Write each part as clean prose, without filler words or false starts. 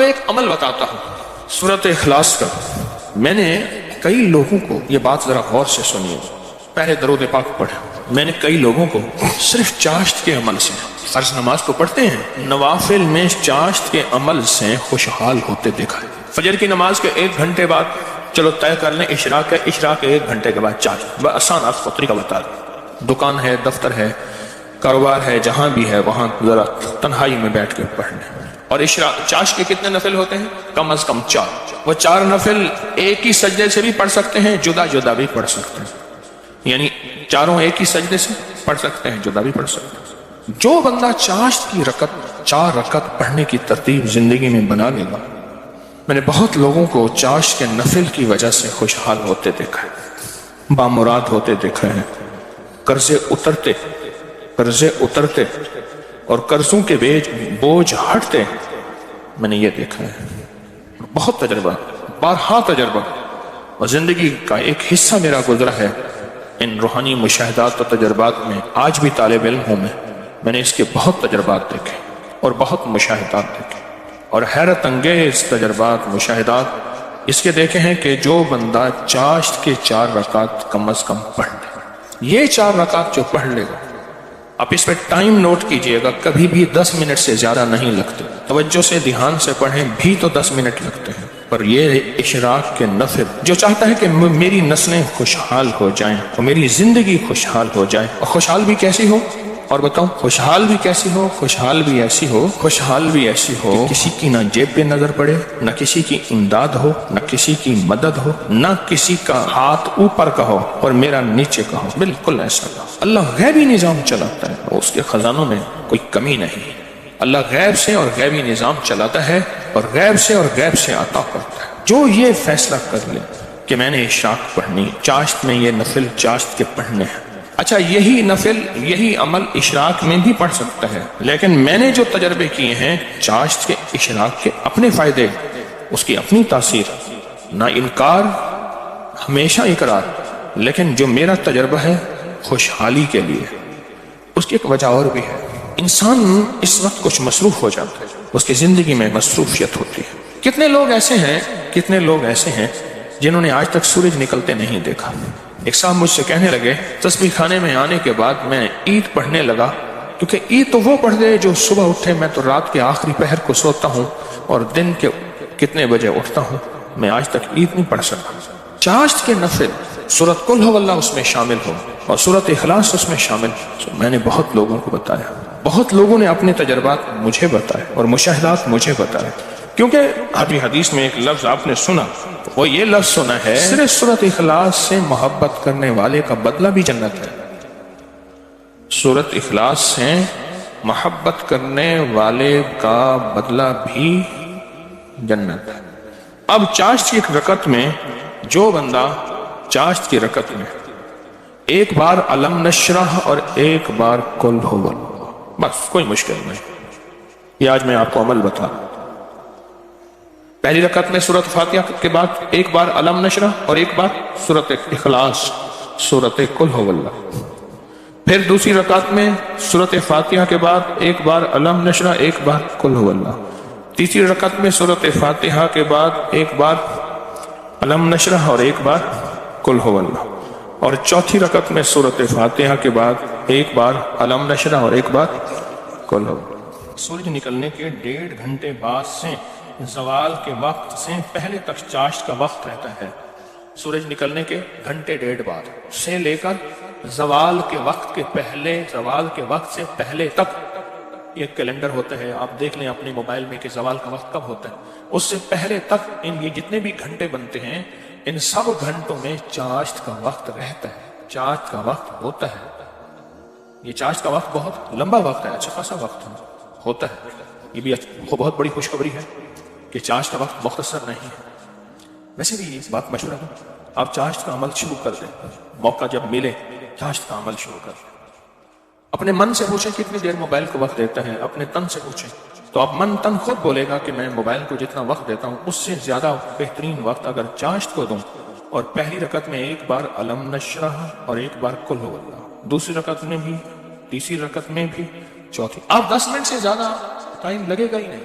ایک عمل بتاتا ہوں سورۃ اخلاص کا. میں نے کئی لوگوں کو، یہ بات ذرا غور سے سنیے، پہلے درود پاک پڑھیں. میں نے کئی لوگوں کو صرف چاشت کے عمل سے، فرض نماز تو پڑھتے ہیں، نوافل میں چاشت کے عمل سے خوشحال ہوتے دیکھا ہے. فجر کی نماز کے 1 گھنٹے بعد چلو طے کر لیں اشراق ہے، اشراق کے 1 گھنٹے کے بعد چاشت. بس آسان آپ کو طریقہ بتا دیں. دکان ہے، دفتر ہے، کاروبار ہے، جہاں بھی ہے وہاں ذرا تنہائی میں بیٹھ کے پڑھ لیں. اور چاشت کے کتنے نفل ہوتے ہیں؟ کم از کم 4. وہ 4 نفل ایک ہی سجدے سے بھی پڑھ سکتے ہیں، جدا جدا بھی پڑھ سکتے ہیں. یعنی چاروں ایک ہی سجدے سے پڑھ سکتے ہیں، جدا بھی پڑھ سکتے ہیں. جو بندہ چاشت کی 4 رکعت پڑھنے کی ترتیب زندگی میں بنا لے گا، میں نے بہت لوگوں کو چاشت کے نفل کی وجہ سے خوشحال ہوتے دیکھا ہے، بامراد ہوتے دیکھا ہے، قرضے اترتے اور قرضوں کے بوجھ ہٹتے. میں نے یہ دیکھا ہے، بہت تجربہ، بارہا تجربہ، اور زندگی کا ایک حصہ میرا گزرا ہے ان روحانی مشاہدات اور تجربات میں. آج بھی طالب علم ہوں میں نے اس کے بہت تجربات دیکھے اور بہت مشاہدات دیکھے، اور حیرت انگیز تجربات، مشاہدات اس کے دیکھے ہیں کہ جو بندہ چاشت کے 4 رکعت کم از کم پڑھ لے، یہ 4 رکعت جو پڑھ لے گا، آپ اس پہ ٹائم نوٹ کیجئے گا، کبھی بھی 10 منٹ سے زیادہ نہیں لگتے. توجہ سے دھیان سے پڑھیں بھی تو 10 منٹ لگتے ہیں. پر یہ اشراق کے نفل جو چاہتا ہے کہ میری نسلیں خوشحال ہو جائیں اور میری زندگی خوشحال ہو جائے، اور خوشحال بھی کیسی ہو، اور بتاؤں خوشحال بھی کیسی ہو، خوشحال بھی ایسی ہو کہ کسی کی نہ جیب پہ نظر پڑے، نہ کسی کی امداد ہو، نہ کسی کی مدد ہو، نہ کسی کا ہاتھ اوپر کا ہو اور میرا نیچے کا ہو. بالکل ایسا ہو. اللہ غیبی نظام چلاتا ہے، اس کے خزانوں میں کوئی کمی نہیں. اللہ غیب سے اور غیبی نظام چلاتا ہے اور غیب سے عطا کرتا ہے. جو یہ فیصلہ کر لے کہ میں نے اشراق پڑھنی، چاشت میں یہ نفل چاشت کے پڑھنے ہیں. اچھا، یہی نفل، یہی عمل اشراق میں بھی پڑھ سکتا ہے، لیکن میں نے جو تجربے کیے ہیں چاشت کے، اشراق کے اپنے فائدے، اس کی اپنی تاثیر، نہ انکار، ہمیشہ اقرار. لیکن جو میرا تجربہ ہے خوشحالی کے لیے، اس کی ایک وجہ اور بھی ہے. انسان اس وقت کچھ مصروف ہو جاتا ہے، اس کی زندگی میں مصروفیت ہوتی ہے. کتنے لوگ ایسے ہیں جنہوں نے آج تک سورج نکلتے نہیں دیکھا. ایک صاحب مجھ سے کہنے لگے، تسبیح خانے میں آنے کے بعد میں عید پڑھنے لگا، کیونکہ عید تو وہ پڑھ دے جو صبح اٹھے. میں تو رات کے آخری پہر کو سوتا ہوں اور دن کے کتنے بجے اٹھتا ہوں. میں آج تک عید نہیں پڑھ سکا. چاشت کے نفل، سورۃ قل ھو اللہ اس میں شامل ہو اور سورۃ اخلاص اس میں شامل ہو. میں نے بہت لوگوں کو بتایا، بہت لوگوں نے اپنے تجربات مجھے بتائے اور مشاہدات مجھے بتائے. کیونکہ ابھی حدیث میں ایک لفظ آپ نے سنا، وہ یہ لفظ سنا ہے، صرف سورۃ اخلاص سے محبت کرنے والے کا بدلہ بھی جنت ہے. سورۃ اخلاص سے محبت کرنے والے کا بدلہ بھی جنت ہے. اب چاشت کی ایک رکعت میں جو بندہ چاشت کی رکعت میں ایک بار علم نشرح اور ایک بار قل ھو اللہ، بس کوئی مشکل نہیں. یہ آج میں آپ کو عمل بتا. پہلی رکعت میں سورۃ فاتحہ کے بعد ایک بار علم نشرح اور ایک بار سورۃ اخلاص، سورۃ قل ھو اللہ. پھر دوسری رکعت میں سورۃ فاتحہ کے بعد ایک بار علم نشرح، ایک بار قل ھو اللہ. تیسری رکعت میں سورۃ فاتحہ کے بعد ایک بار علم نشرح اور ایک بار قل ھو اللہ. اور چوتھی رکعت میں سورۃ فاتحہ کے بعد ایک بار علم نشرح اور ایک بار قل ھو. سورج نکلنے کے 1.5 گھنٹے بعد سے زوال کے وقت سے پہلے تک چاشت کا وقت رہتا ہے. سورج نکلنے کے 1.5 گھنٹے بعد سے لے کر زوال کے وقت سے پہلے تک یہ کیلنڈر ہوتا ہے، آپ دیکھ لیں اپنے موبائل میں کہ زوال کا وقت کب ہوتا ہے. اس سے پہلے تک یہ جتنے بھی گھنٹے بنتے ہیں، ان سب گھنٹوں میں چاشت کا وقت رہتا ہے، چاشت کا وقت ہوتا ہے. یہ چاشت کا وقت بہت لمبا وقت ہے، اچھا خاصا وقت ہوتا ہے. یہ بھی بہت بڑی خوشخبری ہے کہ چاشت کا وقت مختصر نہیں ہے. ویسے بھی یہ بات مشورہ ہے، آپ چاشت کا عمل شروع کر دیں. موقع جب ملے چاشت کا عمل شروع کر دیں. اپنے من سے پوچھیں کتنی دیر موبائل کو وقت دیتا ہے، اپنے تن سے پوچھیں تو اب من تن خود بولے گا کہ میں موبائل کو جتنا وقت دیتا ہوں اس سے زیادہ بہترین وقت اگر چاشت کو دوں. اور پہلی رکعت میں ایک بار علم نشرح اور ایک بار قل ھو اللہ، دوسری رکعت میں بھی، تیسری رکعت میں بھی، چوتھی. اب 10 منٹ سے زیادہ ٹائم لگے گا ہی نہیں.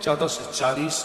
1440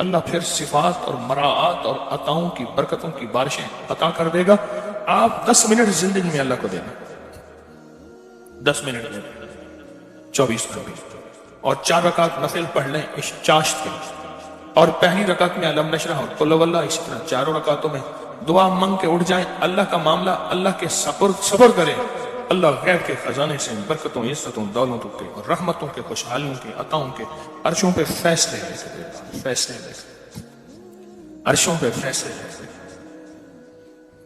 اللہ پھر صفات اور مراعات اور عطاؤں کی برکتوں کی بارشیں عطا کر دے گا. آپ 10 منٹ زندگی میں اللہ کو دینا, 10 منٹ میں 24 گھنٹے, اور 4 رکعت نفل پڑھ لیں چاشت کے, اور پہلی رکعت میں علم نشرح اور قل واللہ, اسی طرح چاروں رکعتوں میں دعا منگ کے اٹھ جائیں. اللہ کا معاملہ اللہ کے صبر کریں. اللہ غیب کے خزانے سے برکتوں, عزتوں, دولتوں کے اور رحمتوں کے, خوشحالیوں کے, عطاؤں کے عرشوں پہ فیصلے لے کے, فیصلے لے کے, عرشوں پہ فیصلے لے کے.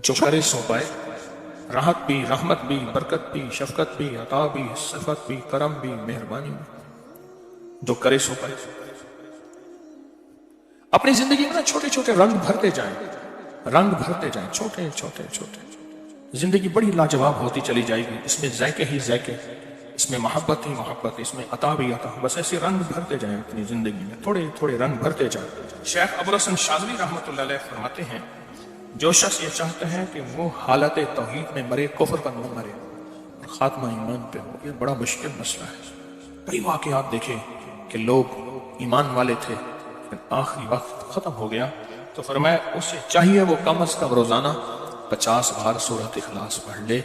جو کرے سو پائے, راحت بھی, رحمت بھی, برکت بھی, شفقت بھی, عطا بھی, صفت بھی, کرم بھی, مہربانی بھی. جو کرے سو پائے. اپنی زندگی میں چھوٹے چھوٹے رنگ بھرتے جائیں, رنگ بھرتے جائیں, چھوٹے چھوٹے چھوٹے. زندگی بڑی لاجواب ہوتی چلی جائے گی. اس میں ذائقے ہی ذائقے, اس میں محبت ہی محبت, اس میں عطا بھی عطا. بس ایسے رنگ بھرتے جائیں اپنی زندگی میں, تھوڑے تھوڑے رنگ بھرتے جائیں. شیخ ابوالحسن شاذلی رحمۃ اللہ علیہ فرماتے ہیں, جو شخص یہ چاہتا ہے کہ وہ حالت توحید میں مرے, کفر پر نہ مرے اور خاتمہ ایمان پہ ہو, یہ بڑا مشکل مسئلہ ہے. کئی واقعات دیکھے کہ لوگ ایمان والے تھے لیکن آخری وقت ختم ہو گیا, تو فرمایا اسے چاہیے وہ کم از کم روزانہ 50 بار سورۃ اخلاص پڑھ لے,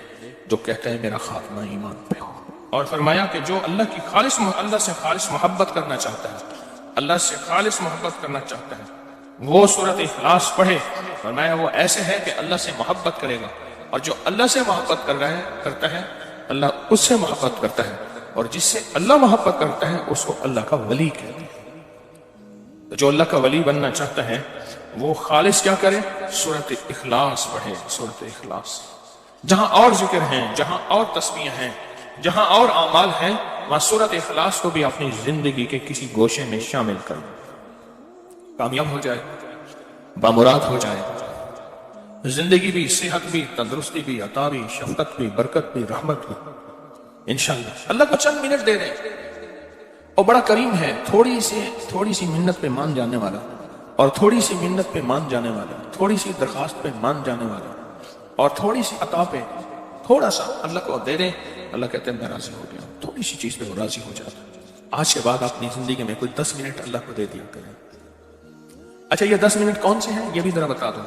جو کہتا ہے میرا خاتمہ ایمان پہ ہو. اور فرمایا کہ جو اللہ سے خالص محبت کرنا چاہتا ہے, اللہ سے خالص محبت کرنا چاہتا ہے, وہ سورۃ اخلاص پڑھے. فرمایا وہ ایسے ہے کہ اللہ سے محبت کرے گا, اور جو اللہ سے محبت کرتا ہے اللہ اس سے محبت کرتا ہے, اور جس سے اللہ محبت کرتا ہے اس کو اللہ کا ولی کہتے ہیں. جو اللہ کا ولی بننا چاہتا ہے وہ خالص کیا کرے, سورۃ اخلاص پڑھے. سورۃ اخلاص, جہاں اور ذکر ہیں, جہاں اور تسبیح ہیں, جہاں اور اعمال ہیں, وہاں سورۃ اخلاص کو بھی اپنی زندگی کے کسی گوشے میں شامل کر, کامیاب ہو جائے, بامراد ہو جائے. زندگی بھی, صحت بھی, تندرستی بھی, عطا بھی, شفقت بھی, برکت بھی, رحمت بھی انشاءاللہ. اللہ کو چند منٹ دے دیں, اور بڑا کریم ہے. تھوڑی سی منت پہ مان جانے والا, اور تھوڑی سی منت پہ مان جانے والا, تھوڑی سی درخواست پہ مان جانے والا, اور تھوڑی سی عطا پہ تھوڑا سا اللہ کو دے دیں, اللہ کہتے ہیں میں راضی ہو گیا. تھوڑی سی چیز پہ وہ راضی ہو جاتا ہے. آج کے بعد اپنی زندگی میں کوئی 10 منٹ اللہ کو دے دیا کریں. اچھا, یہ 10 منٹ کون سے ہیں یہ بھی ذرا بتا دوں.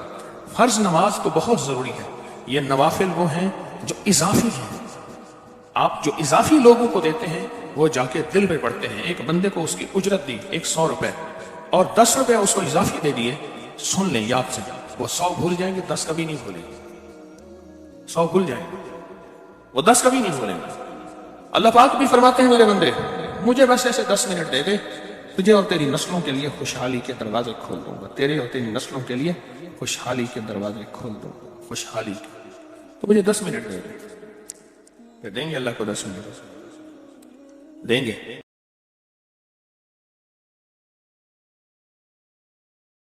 فرض نماز تو بہت ضروری ہے, یہ نوافل وہ ہیں جو اضافی ہیں. آپ جو اضافی لوگوں کو دیتے ہیں وہ جا کے دل پہ پڑھتے ہیں. ایک بندے کو اس کی اجرت دی 100 روپے, اور 10 روپے اس کو اضافی دے دیے. سن لیں یاد سے, وہ 100 بھول جائیں گے, 10 کبھی نہیں بھولیں گے. 100 بھول جائیں گے, وہ 10 کبھی نہیں بھولیں گے. اللہ پاک بھی فرماتے ہیں میرے بندے مجھے بس ایسے 10 منٹ دے دے, تجھے اور تیری نسلوں کے لیے خوشحالی کے دروازے کھول دوں گا. تیرے اور تیری نسلوں کے لیے خوشحالی کے دروازے کھول دوں گا, خوشحالی کے. تو مجھے 10 منٹ دے دے. دیں گے اللہ کو 10 منٹ دیں گے.